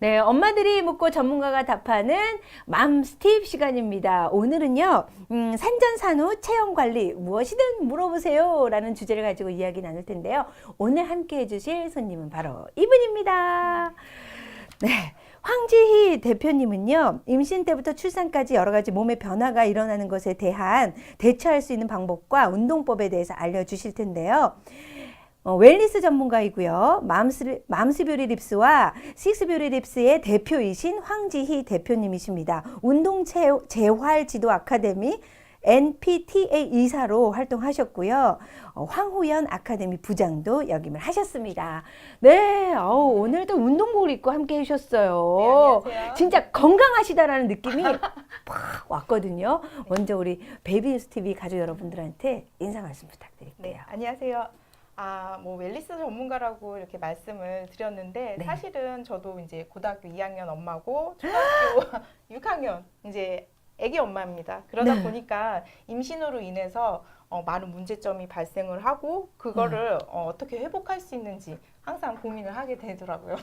네, 엄마들이 묻고 전문가가 답하는 맘스팁 시간입니다. 오늘은요, 산전산후 체형관리 무엇이든 물어보세요 라는 주제를 가지고 이야기 나눌 텐데요. 오늘 함께 해주실 손님은 바로 이분입니다. 네. 황지희 대표님은요, 임신 때부터 출산까지 여러 가지 몸의 변화가 일어나는 것에 대한 대처할 수 있는 방법과 운동법에 대해서 알려주실 텐데요. 웰니스 전문가이고요. 맘스뷰리 립스와 식스뷰리 립스의 대표이신 황지희 대표님이십니다. 운동재활 지도 아카데미 NPTA 이사로 활동하셨고요. 황호연 아카데미 부장도 역임을 하셨습니다. 네, 오늘도 운동복을 입고 함께 해주셨어요. 네, 안녕하세요. 진짜 건강하시다라는 느낌이 팍 왔거든요. 먼저 우리 베이비뉴스 TV 가족 여러분들한테 인사 말씀 부탁드릴게요. 네, 안녕하세요. 뭐 웰니스 전문가라고 이렇게 말씀을 드렸는데 네. 사실은 저도 이제 고등학교 2학년 엄마고 초등학교 6학년 이제 아기 엄마입니다. 그러다 네. 보니까 임신으로 인해서 많은 문제점이 발생을 하고 그거를 어떻게 회복할 수 있는지 항상 고민을 하게 되더라고요.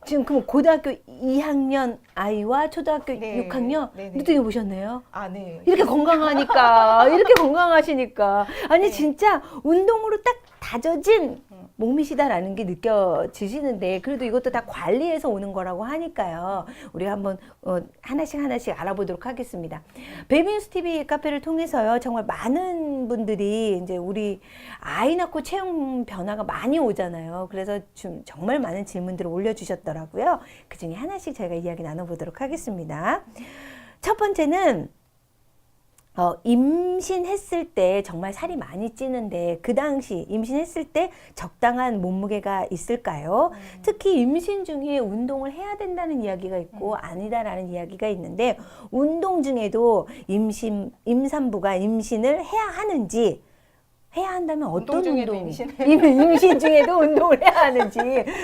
지금 그럼 고등학교 2학년 아이와 초등학교 네, 6학년 네, 네. 누뜨게 보셨네요. 아, 네. 이렇게 건강하니까, 이렇게 건강하시니까. 아니, 네. 진짜 운동으로 딱 다져진 몸이시다라는 게 느껴지시는데, 그래도 이것도 다 관리해서 오는 거라고 하니까요. 우리가 한번 하나씩 알아보도록 하겠습니다. 베이비뉴스 TV 카페를 통해서요, 정말 많은 분들이 이제 우리 아이 낳고 체형 변화가 많이 오잖아요. 그래서 좀 정말 많은 질문들을 올려주셨더라고요. 그 중에 하나씩 저희가 이야기 나눠보도록 하겠습니다. 첫 번째는 임신했을 때 정말 살이 많이 찌는데 그 당시 임신했을 때 적당한 몸무게가 있을까요? 특히 임신 중에 운동을 해야 된다는 이야기가 있고 아니다라는 이야기가 있는데 운동 중에도 임산부가 임신을 해야 하는지 해야 한다면 어떤 운동 중에도 운동? 임신을 임신 중에도 운동을 해야 하는지,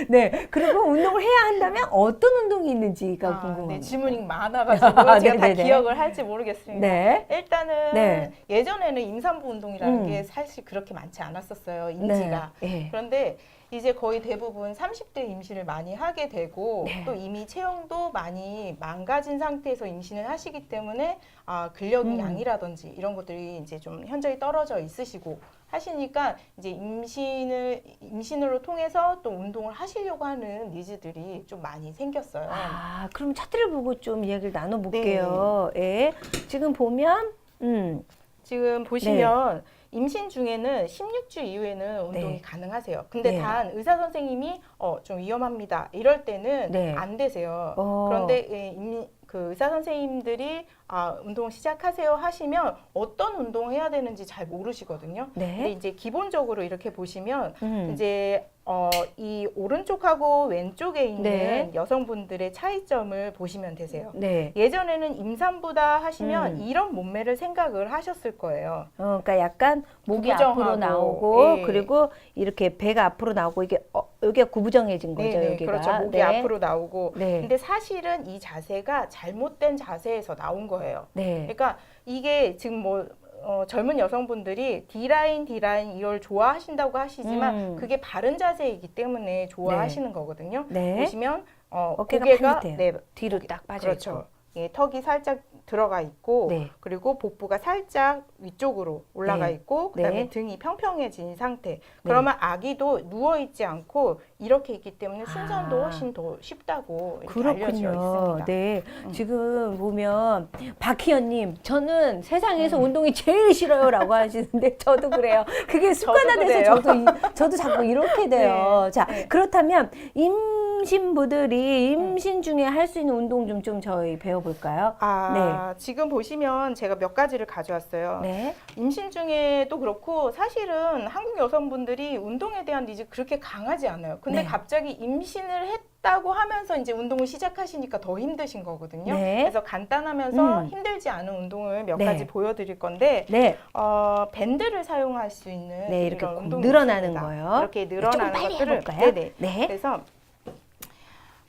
네, 그리고 운동을 해야 한다면 어떤 운동이 있는지가 궁금합니다. 네, 질문이 많아가지고 제가 다 네네네. 기억을 할지 모르겠습니다. 네. 일단은 네. 예전에는 임산부 운동이라는 게 사실 그렇게 많지 않았었어요. 인지가. 네. 그런데 이제 거의 대부분 30대 임신을 많이 하게 되고 네. 또 이미 체형도 많이 망가진 상태에서 임신을 하시기 때문에 근력 양이라든지 이런 것들이 이제 좀 현저히 떨어져 있으시고 하시니까 이제 임신으로 통해서 또 운동을 하시려고 하는 니즈들이 좀 많이 생겼어요. 그럼 차트를 보고 좀 이야기를 나눠볼게요. 예. 지금 보면, 지금 보시면 임신 중에는 16주 이후에는 운동이 네. 가능하세요. 근데 네. 단 의사 선생님이 좀 위험합니다. 이럴 때는 네. 안 되세요. 그런데 그 의사 선생님들이 운동 시작하세요 하시면 어떤 운동을 해야 되는지 잘 모르시거든요. 네. 근데 이제 기본적으로 이렇게 보시면 이제 이 오른쪽하고 왼쪽에 있는 네. 여성분들의 차이점을 보시면 되세요. 네. 예전에는 임산부다 하시면 이런 몸매를 생각을 하셨을 거예요. 그러니까 약간 목이 구부정하고, 앞으로 나오고, 예. 그리고 이렇게 배가 앞으로 나오고, 이게, 여기가 구부정해진 거죠, 네네, 여기가. 그렇죠. 목이 네. 앞으로 나오고. 네. 근데 사실은 이 자세가 잘못된 자세에서 나온 거예요. 네. 그러니까 이게 지금 젊은 여성분들이 D라인 이걸 좋아하신다고 하시지만 그게 바른 자세이기 때문에 좋아하시는 거거든요. 네. 보시면 어깨가 고개가 팔리대요. 뒤로 딱 빠져 그렇죠. 있고. 예, 턱이 살짝 들어가 있고 네. 그리고 복부가 살짝 위쪽으로 올라가 네. 있고 그다음에 네. 등이 평평해진 상태. 그러면 아기도 누워 있지 않고 이렇게 있기 때문에 순산도 훨씬 더 쉽다고 이렇게 알려져 있습니다. 네. 지금 보면 박희연님, 저는 세상에서 운동이 제일 싫어요라고 하시는데 저도 그래요. 그게 습관화돼서 저도 자꾸 이렇게 돼요. 네. 자, 네. 그렇다면 임신부들이 임신 중에 할 수 있는 운동 좀 저희 배워볼까요? 지금 보시면 제가 몇 가지를 가져왔어요. 네. 임신 중에도 그렇고 사실은 한국 여성분들이 운동에 대한 니즈 그렇게 강하지 않아요. 근데 네. 갑자기 임신을 했다고 하면서 이제 운동을 시작하시니까 더 힘드신 거거든요. 네. 그래서 간단하면서 힘들지 않은 운동을 몇 네. 가지 보여드릴 건데 네. 밴드를 사용할 수 있는 네, 이렇게 이런 운동이 늘어나는 있습니다. 거요. 이렇게 조금 늘어나는 빨리 것들을 해볼까요? 네네. 네. 그래서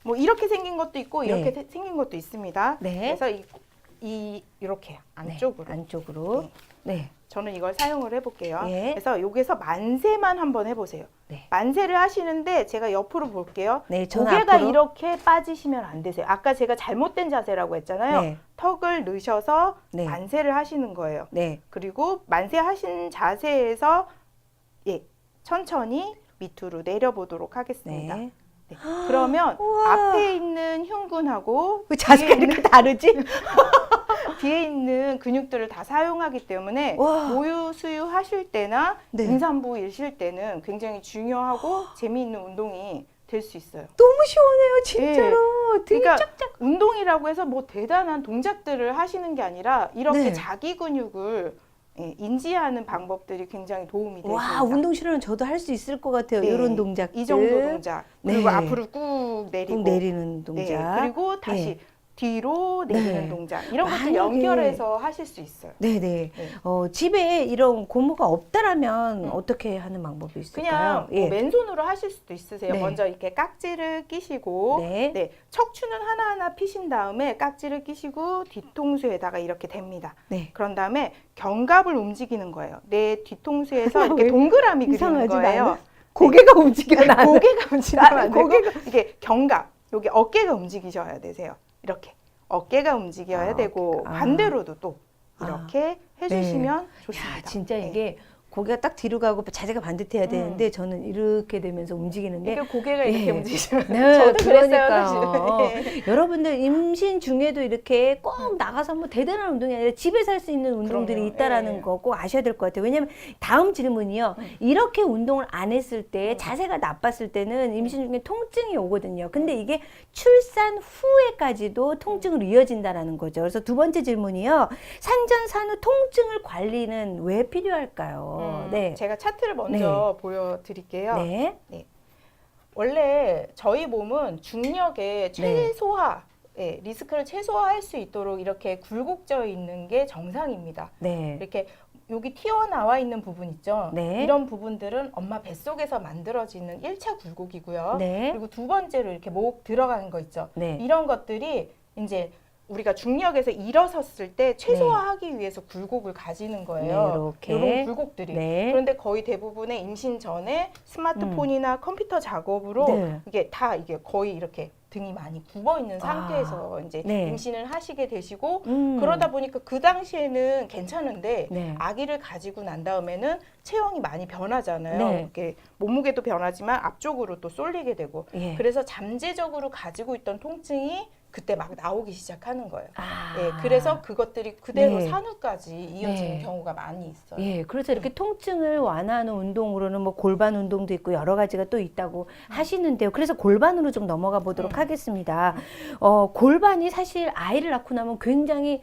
뭐 이렇게 생긴 것도 있고 네. 이렇게 생긴 것도 있습니다. 네. 그래서 이렇게 안쪽으로. 네, 안쪽으로. 네. 저는 이걸 사용을 해볼게요. 예. 그래서 여기서 만세만 한번 해보세요. 네. 만세를 하시는데 제가 옆으로 볼게요. 네, 저는 고개가 앞으로. 이렇게 빠지시면 안 되세요. 아까 제가 잘못된 자세라고 했잖아요. 네. 턱을 넣으셔서 네. 만세를 하시는 거예요. 네. 그리고 만세 하신 자세에서 천천히 밑으로 내려보도록 하겠습니다. 네. 네. 그러면 우와. 앞에 있는 흉근하고 왜 자세가 이렇게 다르지? 뒤에 있는 근육들을 다 사용하기 때문에 와. 모유 수유 하실 때나 네. 임산부 일실 때는 굉장히 중요하고 재미있는 운동이 될 수 있어요. 너무 시원해요, 진짜로. 되게 그러니까 쫙쫙. 운동이라고 해서 뭐 대단한 동작들을 하시는 게 아니라 이렇게 네. 자기 근육을 인지하는 방법들이 굉장히 도움이 됩니다. 와, 운동 싫으면 저도 할 수 있을 것 같아요. 네. 이런 동작. 이 정도 동작. 그리고 네. 앞으로 꾹 내리고 꾹 내리는 동작. 네. 그리고 다시 네. 뒤로 내리는 네. 동작. 이런 것들 만약에- 연결해서 하실 수 있어요. 네네. 네. 집에 이런 고무가 없다라면 어떻게 하는 방법이 있을까요? 그냥 뭐 맨손으로 하실 수도 있으세요. 네. 먼저 이렇게 깍지를 끼시고 네. 척추는 하나하나 피신 다음에 깍지를 끼시고 뒤통수에다가 이렇게 댑니다. 네. 그런 다음에 견갑을 움직이는 거예요. 내 뒤통수에서 이렇게 왜 동그라미 그리는 이상하지, 거예요. 나는? 고개가 움직여, 나는. 고개가 움직이면 안 되고 고개가- 이게 견갑, 여기 어깨가 움직이셔야 되세요. 이렇게 어깨가 움직여야 아, 되고 어깨가. 반대로도 또 이렇게 해주시면 좋습니다. 야, 진짜 네. 이게 고개가 딱 뒤로 가고 자세가 반듯해야 되는데 저는 이렇게 되면서 움직이는데 이게 고개가 이렇게 네. 움직이시면 네, 저도 그랬어요. 그러니까요. 사실. 네. 여러분들 임신 중에도 이렇게 꼭 나가서 뭐 대단한 운동이 아니라 집에서 할 수 있는 운동들이 그럼요. 있다라는 예. 거 꼭 아셔야 될 것 같아요. 왜냐면 다음 질문이요. 이렇게 운동을 안 했을 때 자세가 나빴을 때는 임신 중에 통증이 오거든요. 근데 이게 출산 후에까지도 통증으로 이어진다라는 거죠. 그래서 두 번째 질문이요. 산전산후 통증을 관리는 왜 필요할까요? 네. 제가 차트를 먼저 보여드릴게요. 네. 원래 저희 몸은 중력의 최소화, 리스크를 최소화할 수 있도록 이렇게 굴곡져 있는 게 정상입니다. 네. 이렇게 여기 튀어나와 있는 부분 있죠. 네. 이런 부분들은 엄마 뱃속에서 만들어지는 1차 굴곡이고요. 네. 그리고 두 번째로 이렇게 목 들어가는 거 있죠. 네. 이런 것들이 이제 우리가 중력에서 일어섰을 때 최소화하기 위해서 굴곡을 가지는 거예요. 네, 이렇게. 이런 굴곡들이. 네. 그런데 거의 대부분의 임신 전에 스마트폰이나 컴퓨터 작업으로 네. 이게 다 이게 거의 이렇게 등이 많이 굽어 있는 상태에서 이제 네. 임신을 하시게 되시고 음. 그러다 보니까 그 당시에는 괜찮은데 네. 아기를 가지고 난 다음에는 체형이 많이 변하잖아요. 네. 이렇게 몸무게도 변하지만 앞쪽으로 또 쏠리게 되고 예. 그래서 잠재적으로 가지고 있던 통증이 그때 막 나오기 시작하는 거예요. 아. 예, 그래서 그것들이 그대로 네. 산후까지 이어지는 네. 경우가 많이 있어요. 예, 그래서 이렇게 통증을 완화하는 운동으로는 뭐 골반 운동도 있고 여러 가지가 또 있다고 하시는데요. 그래서 골반으로 좀 넘어가 보도록 하겠습니다. 골반이 사실 아이를 낳고 나면 굉장히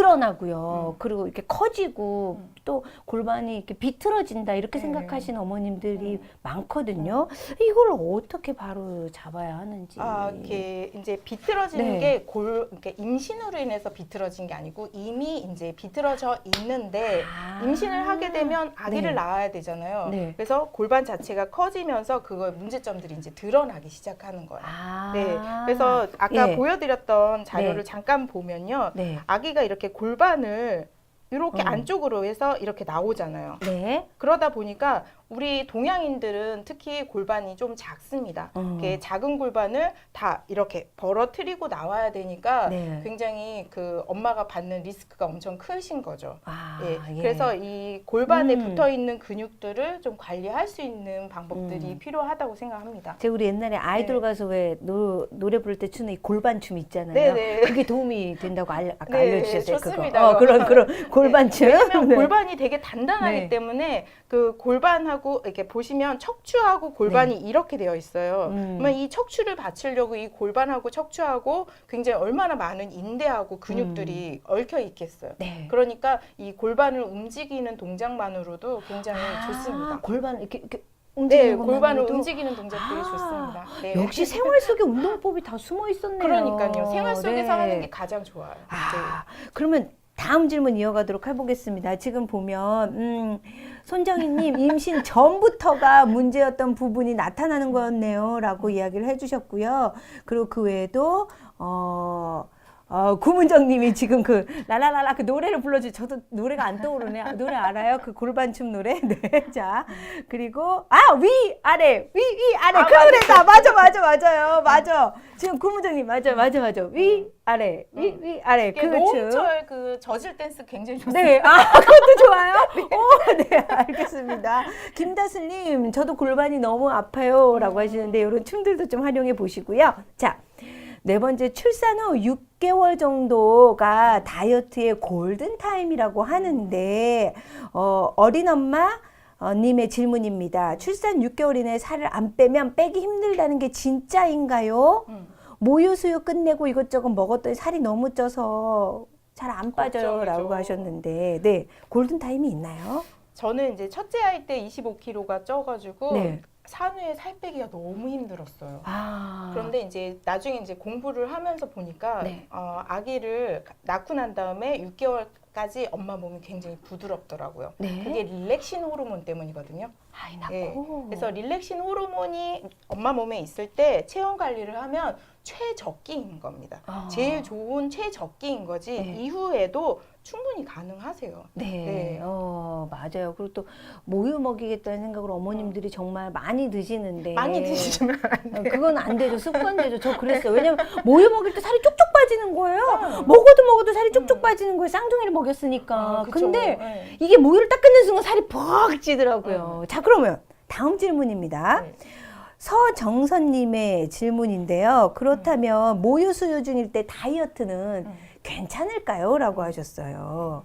늘어나고요. 그리고 이렇게 커지고 또 골반이 이렇게 비틀어진다 이렇게 생각하시는 어머님들이 많거든요. 이걸 어떻게 바로 잡아야 하는지. 이렇게 이제 비틀어지는 네. 게 이렇게 임신으로 인해서 비틀어진 게 아니고 이미 이제 비틀어져 있는데 임신을 하게 되면 아기를 네. 낳아야 되잖아요. 네. 그래서 골반 자체가 커지면서 그거의 문제점들이 이제 드러나기 시작하는 거예요. 네. 그래서 아까 예. 보여드렸던 자료를 네. 잠깐 보면요. 네. 아기가 이렇게 골반을 이렇게 어. 안쪽으로 해서 이렇게 나오잖아요. 네. 그러다 보니까 우리 동양인들은 특히 골반이 좀 작습니다. 이렇게 작은 골반을 다 이렇게 벌어뜨리고 나와야 되니까 네. 굉장히 그 엄마가 받는 리스크가 엄청 크신 거죠. 아, 예. 예. 그래서 이 골반에 음. 붙어 있는 근육들을 좀 관리할 수 있는 방법들이 필요하다고 생각합니다. 제가 우리 옛날에 아이돌 네. 가서 왜 노래 부를 때 추는 이 골반 춤 있잖아요. 네네. 그게 도움이 된다고 아까 네, 알려주셨어요. 좋습니다. 그거. 그런 골반 춤. 왜냐면 네. 골반이 되게 단단하기 네. 때문에 그 골반하고 이렇게 보시면 척추하고 골반이 이렇게 되어 있어요. 그러면 이 척추를 받치려고 이 골반하고 척추하고 굉장히 얼마나 많은 인대하고 근육들이 얽혀 있겠어요. 네. 그러니까 이 골반을 움직이는 동작만으로도 굉장히 좋습니다. 골반을 이렇게 네, 움직이는 골반을 것만으로도? 움직이는 동작들이 아, 좋습니다. 네. 역시 생활 속에 운동법이 다 숨어 있었네요. 그러니까요. 생활 속에서 네. 하는 게 가장 좋아요. 그러면 다음 질문 이어가도록 해보겠습니다. 지금 보면 손정희님 임신 전부터가 문제였던 부분이 나타나는 거였네요 라고 이야기를 해주셨고요. 그리고 그 외에도 구문정님이 지금 그 라라라라 그 노래를 불러주. 저도 노래가 안 떠오르네. 노래 알아요? 그 골반춤 노래. 네. 자 그리고 위 아래 위 아래 그 노래다. 맞아요. 맞아. 지금 구문정님 맞아. 위 아래 위 아래 그 춤. 노홍철 그 저질 댄스 굉장히 좋습니다. 네, 그것도 좋아요. 오, 네, 알겠습니다. 김다슬님, 저도 골반이 너무 아파요라고 하시는데 이런 춤들도 좀 활용해 보시고요. 자. 네 번째, 출산 후 6개월 정도가 다이어트의 골든 타임이라고 하는데 어린 엄마 님의 질문입니다. 출산 6개월 이내에 살을 안 빼면 빼기 힘들다는 게 진짜인가요? 모유 수유 끝내고 이것저것 먹었더니 살이 너무 쪄서 잘 안 빠져요 라고 하셨는데 네, 골든 타임이 있나요? 저는 이제 첫째 아이 때 25kg가 쪄가지고 네. 산후에 살 빼기가 너무 힘들었어요. 그런데 이제 나중에 이제 공부를 하면서 보니까 네. 아기를 낳고 난 다음에 6개월까지 엄마 몸이 굉장히 부드럽더라고요. 네. 그게 릴렉신 호르몬 때문이거든요. 아이 낳고. 예. 그래서 릴렉신 호르몬이 엄마 몸에 있을 때 체형 관리를 하면 최적기인 겁니다. 제일 좋은 최적기인 거지 네. 이후에도 충분히 가능하세요. 네, 네. 맞아요. 그리고 또 모유 먹이겠다는 생각으로 어머님들이 정말 많이 드시는데 많이 드시면 안 돼요. 그건 안 되죠. 습관되죠. 저 그랬어요. 왜냐면 모유 먹일 때 살이 쭉쭉 빠지는 거예요. 먹어도 살이 쭉쭉 빠지는 거예요. 쌍둥이를 먹였으니까. 그쵸. 근데 네. 이게 모유를 딱 끊는 순간 살이 퍽 찌더라고요. 자, 그러면 다음 질문입니다. 네. 서정선님의 질문인데요. 그렇다면 모유 수유 중일 때 다이어트는 괜찮을까요? 라고 하셨어요.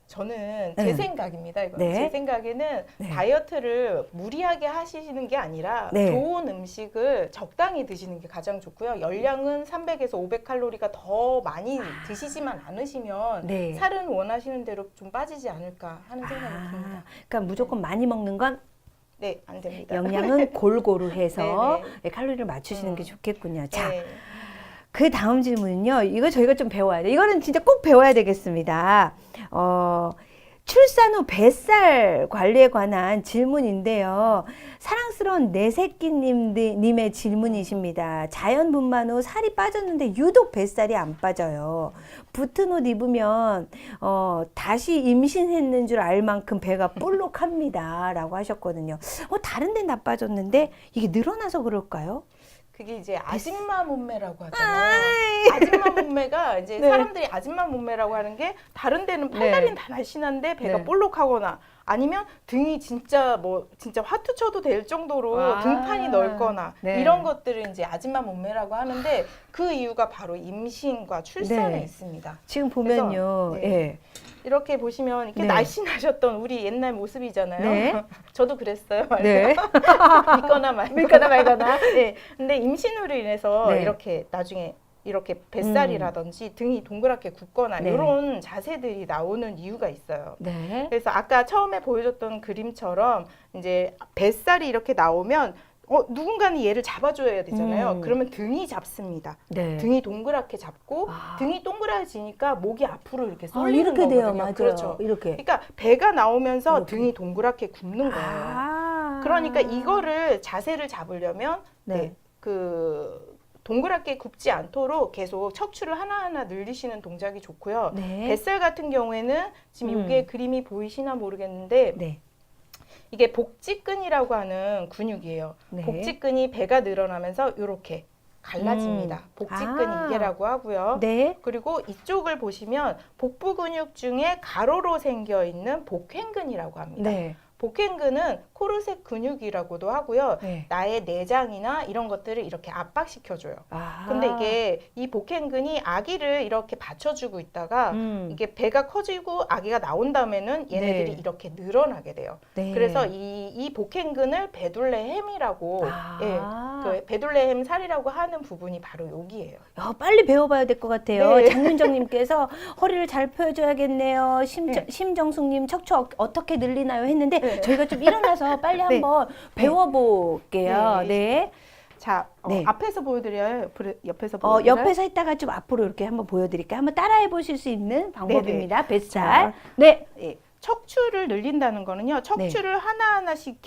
저는 제 네. 생각입니다. 이건 네. 제 생각에는 네. 다이어트를 무리하게 하시는 게 아니라 네. 좋은 음식을 적당히 드시는 게 가장 좋고요. 열량은 300에서 500칼로리가 더 많이 드시지만 않으시면 네. 살은 원하시는 대로 좀 빠지지 않을까 하는 생각이 듭니다. 그러니까 무조건 많이 먹는 건 네, 안 됩니다. 영양은 골고루 해서 네, 칼로리를 맞추시는 게 좋겠군요. 자, 네. 그 다음 질문은요. 이거 저희가 좀 배워야 돼. 이거는 진짜 꼭 배워야 되겠습니다. 출산 후 뱃살 관리에 관한 질문인데요. 사랑스러운 내 새끼님의 질문이십니다. 자연 분만 후 살이 빠졌는데 유독 뱃살이 안 빠져요. 붙은 옷 입으면 다시 임신했는 줄 알 만큼 배가 볼록합니다. 라고 하셨거든요. 다른 데는 다 빠졌는데 이게 늘어나서 그럴까요? 그게 이제 아줌마 몸매라고 하잖아요. 아줌마 몸매가 이제 네. 사람들이 아줌마 몸매라고 하는 게 다른 데는 팔다리는 다 날씬한데 배가 네. 볼록하거나 아니면 등이 진짜 진짜 화투 쳐도 될 정도로 등판이 넓거나 네. 이런 것들을 이제 아줌마 몸매라고 하는데 그 이유가 바로 임신과 출산에 네. 있습니다. 지금 보면요. 그래서, 네. 예. 이렇게 보시면 이렇게 네. 날씬하셨던 우리 옛날 모습이잖아요. 네. 저도 그랬어요. 네. 믿거나 말거나. 믿거나 말거나. 네. 근데 임신으로 인해서 네. 이렇게 나중에 이렇게 뱃살이라든지 등이 동그랗게 굽거나 네. 이런 자세들이 나오는 이유가 있어요. 네. 그래서 아까 처음에 보여줬던 그림처럼 이제 뱃살이 이렇게 나오면 누군가는 얘를 잡아줘야 되잖아요. 그러면 등이 잡습니다. 네. 등이 동그랗게 잡고 등이 동그라지니까 목이 앞으로 이렇게 쏠리는 이렇게 돼요. 거거든요. 맞아요. 그렇죠. 이렇게. 그러니까 배가 나오면서 이렇게. 등이 동그랗게 굽는 거예요. 그러니까 이거를 자세를 잡으려면 네. 그 동그랗게 굽지 않도록 계속 척추를 하나하나 늘리시는 동작이 좋고요. 네. 뱃살 같은 경우에는 지금 이게 그림이 보이시나 모르겠는데 네. 이게 복직근이라고 하는 근육이에요. 네. 복직근이 배가 늘어나면서 이렇게 갈라집니다. 복직근 이개라고 하고요. 네. 그리고 이쪽을 보시면 복부 근육 중에 가로로 생겨 있는 복횡근이라고 합니다. 네. 복횡근은 코르셋 근육이라고도 하고요. 네. 나의 내장이나 이런 것들을 이렇게 압박시켜줘요. 아. 근데 이게 이 복횡근이 아기를 이렇게 받쳐주고 있다가 이게 배가 커지고 아기가 나온 다음에는 얘네들이 네. 이렇게 늘어나게 돼요. 네. 그래서 이 복횡근을 베둘레헴이라고 그 베둘레헴 살이라고 하는 부분이 바로 여기예요. 빨리 배워봐야 될 것 같아요. 네. 장윤정님께서 허리를 잘 펴줘야겠네요. 심정숙님 척추 어떻게 늘리나요? 했는데 네. 저희가 좀 일어나서 빨리 한번 배워볼게요. 네. 네. 자, 네. 앞에서 보여드려요? 옆에서 보여드려요? 옆에서 있다가 좀 앞으로 이렇게 한번 보여드릴게요. 한번 따라해 보실 수 있는 방법입니다. 뱃살. 자, 네. 예. 척추를 늘린다는 거는요. 척추를 하나하나씩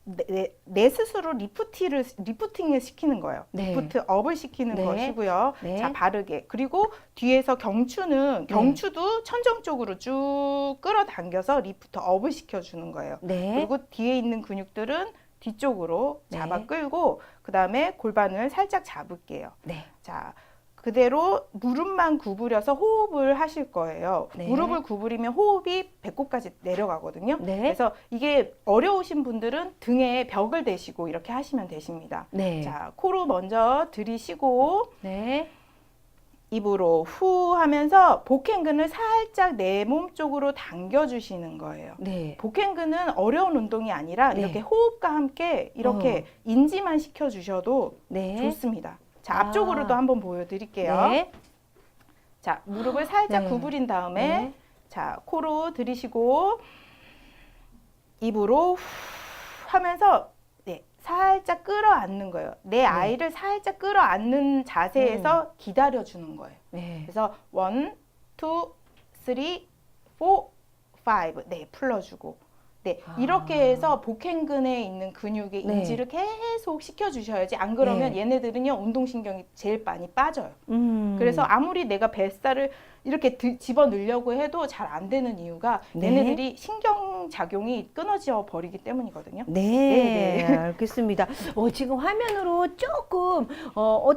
내 스스로 리프팅을 시키는 거예요. 네. 리프트업을 시키는 네. 것이고요. 네. 자, 바르게. 그리고 뒤에서 경추도 천정 쪽으로 쭉 끌어당겨서 리프트업을 시켜주는 거예요. 네. 그리고 뒤에 있는 근육들은 뒤쪽으로 네. 잡아 끌고 그 다음에 골반을 살짝 잡을게요. 네. 자, 그대로 무릎만 구부려서 호흡을 하실 거예요. 네. 무릎을 구부리면 호흡이 배꼽까지 내려가거든요. 네. 그래서 이게 어려우신 분들은 등에 벽을 대시고 이렇게 하시면 되십니다. 네. 자, 코로 먼저 들이쉬고 네. 입으로 후 하면서 복행근을 살짝 내 몸 쪽으로 당겨주시는 거예요. 네. 복행근은 어려운 운동이 아니라 네. 이렇게 호흡과 함께 이렇게 인지만 시켜주셔도 네. 좋습니다. 자, 아. 앞쪽으로도 한번 보여드릴게요. 네. 자, 무릎을 살짝 네. 구부린 다음에 네. 자, 코로 들이쉬고 입으로 후 하면서 네, 살짝 끌어안는 거예요. 내 아이를 살짝 끌어안는 자세에서 기다려주는 거예요. 네. 그래서 1, 2, 3, 4, 5 네, 풀어주고 네, 이렇게 해서 복행근에 있는 근육의 네. 인지를 계속 시켜주셔야지 안 그러면 네. 얘네들은요 운동신경이 제일 많이 빠져요. 음. 그래서 아무리 내가 뱃살을 이렇게 집어 넣으려고 해도 잘 안 되는 이유가 네. 얘네들이 신경작용이 끊어져 버리기 때문이거든요. 네, 네. 알겠습니다. 지금 화면으로 조금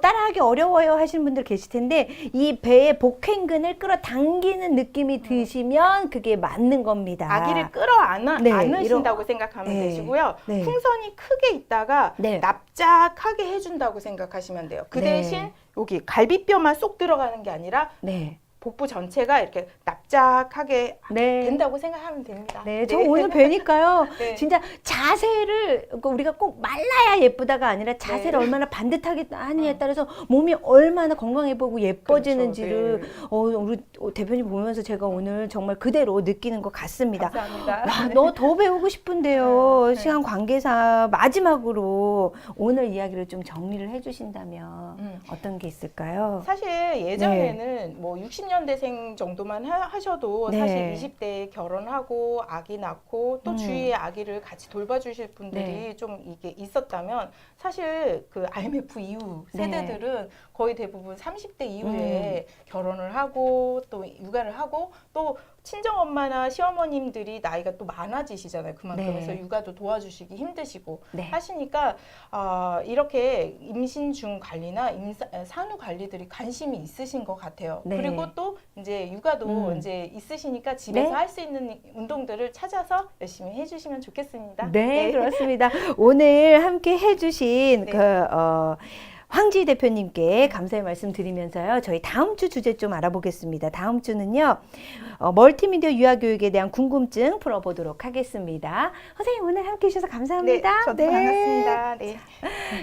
따라하기 어려워요 하시는 분들 계실 텐데 이 배의 복행근을 끌어당기는 느낌이 드시면 그게 맞는 겁니다. 아기를 끌어안아 네, 안으신다고 생각하면 네. 되시고요. 네. 풍선이 크게 있다가 네. 납작하게 해준다고 생각하시면 돼요. 그 네. 대신 여기 갈비뼈만 쏙 들어가는 게 아니라 네. 복부 전체가 이렇게 납작하게 네. 된다고 생각하면 됩니다. 네, 저 오늘 뵈니까요. 네. 진짜 자세를 그러니까 우리가 꼭 말라야 예쁘다가 아니라 자세를 네. 얼마나 반듯하게 하느냐에 따라서 몸이 얼마나 건강해 보이고 예뻐지는지를 그렇죠. 우리 대표님 보면서 제가 오늘 정말 그대로 느끼는 것 같습니다. 감사합니다. 와, 너 더 배우고 싶은데요. 네. 시간 관계상 마지막으로 오늘 이야기를 좀 정리를 해주신다면 어떤 게 있을까요? 사실 예전에는 뭐 60년대생 정도만 하셔도 네. 사실 20대에 결혼하고 아기 낳고 또 주위에 아기를 같이 돌봐주실 분들이 네. 좀 이게 있었다면 사실 그 IMF 이후 네. 세대들은 거의 대부분 30대 이후에 결혼을 하고 또 육아를 하고 또 친정엄마나 시어머님들이 나이가 또 많아지시잖아요. 그만큼 네. 그래서 육아도 도와주시기 힘드시고 네. 하시니까 이렇게 임신 중 관리나 산후 관리들이 관심이 있으신 것 같아요. 네. 그리고 또 이제 육아도 이제 있으시니까 집에서 네. 할 수 있는 운동들을 찾아서 열심히 해주시면 좋겠습니다. 네, 그렇습니다. 오늘 함께 해주신 네. 황지희 대표님께 감사의 말씀 드리면서요. 저희 다음 주 주제 좀 알아보겠습니다. 다음 주는요. 멀티미디어 유아교육에 대한 궁금증 풀어보도록 하겠습니다. 선생님 오늘 함께 해주셔서 감사합니다. 네, 저도 반갑습니다. 네.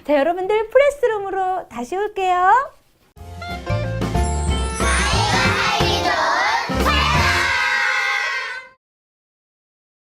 자, 여러분들 프레스룸으로 다시 올게요.